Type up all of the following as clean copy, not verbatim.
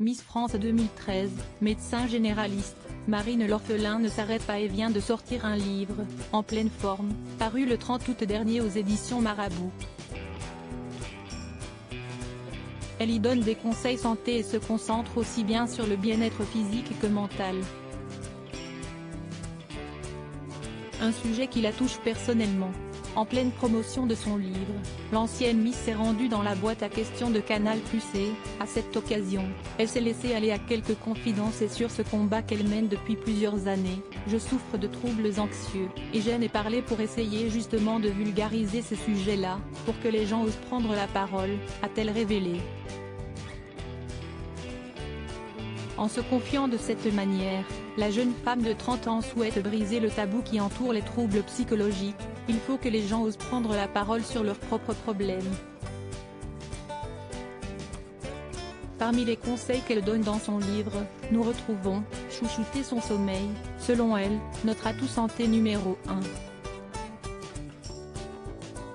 Miss France 2013, médecin généraliste, Marine L'Orphelin ne s'arrête pas et vient de sortir un livre, en pleine forme, paru le 30 août dernier aux éditions Marabout. Elle y donne des conseils santé et se concentre aussi bien sur le bien-être physique que mental. Un sujet qui la touche personnellement. En pleine promotion de son livre, l'ancienne Miss s'est rendue dans la boîte à questions de Canal+ et, à cette occasion, elle s'est laissée aller à quelques confidences et sur ce combat qu'elle mène depuis plusieurs années. Je souffre de troubles anxieux, et j'aime et parler pour essayer justement de vulgariser ces sujets-là, pour que les gens osent prendre la parole, a-t-elle révélé. En se confiant de cette manière, la jeune femme de 30 ans souhaite briser le tabou qui entoure les troubles psychologiques. Il faut que les gens osent prendre la parole sur leurs propres problèmes. Parmi les conseils qu'elle donne dans son livre, nous retrouvons « Chouchouter son sommeil », selon elle, notre atout santé numéro 1.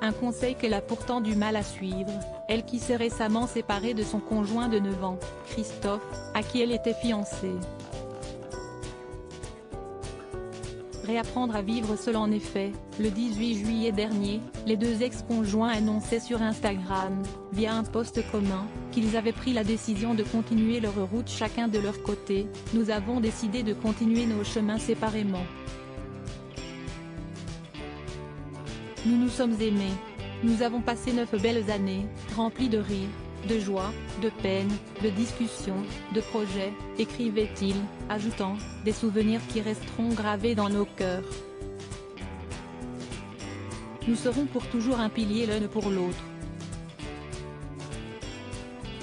Un conseil qu'elle a pourtant du mal à suivre, elle qui s'est récemment séparée de son conjoint de 9 ans, Christophe, à qui elle était fiancée. Réapprendre à vivre seul. En effet, le 18 juillet dernier, les deux ex-conjoints annonçaient sur Instagram, via un post commun, qu'ils avaient pris la décision de continuer leur route chacun de leur côté. Nous avons décidé de continuer nos chemins séparément. Nous nous sommes aimés. Nous avons passé 9 belles années, remplies de rires, de joie, de peine, de discussions, de projets, écrivait-il, ajoutant, des souvenirs qui resteront gravés dans nos cœurs. Nous serons pour toujours un pilier l'un pour l'autre.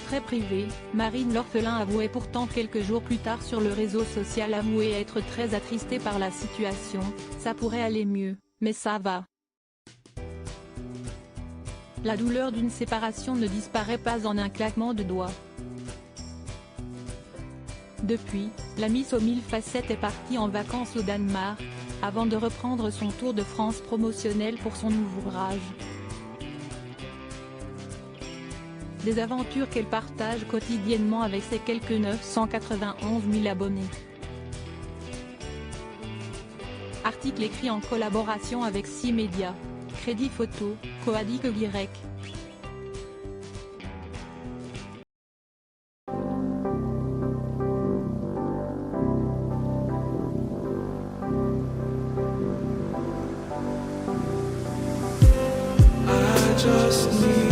Très privé, Marine L'Orphelin avouait pourtant quelques jours plus tard sur le réseau social être très attristée par la situation. Ça pourrait aller mieux, mais ça va. La douleur d'une séparation ne disparaît pas en un claquement de doigts. Depuis, la Miss aux 1000 facettes est partie en vacances au Danemark, avant de reprendre son tour de France promotionnel pour son ouvrage. Des aventures qu'elle partage quotidiennement avec ses quelques 991 000 abonnés. Article écrit en collaboration avec 6 médias. Crédit photo, Coadic Y. I just need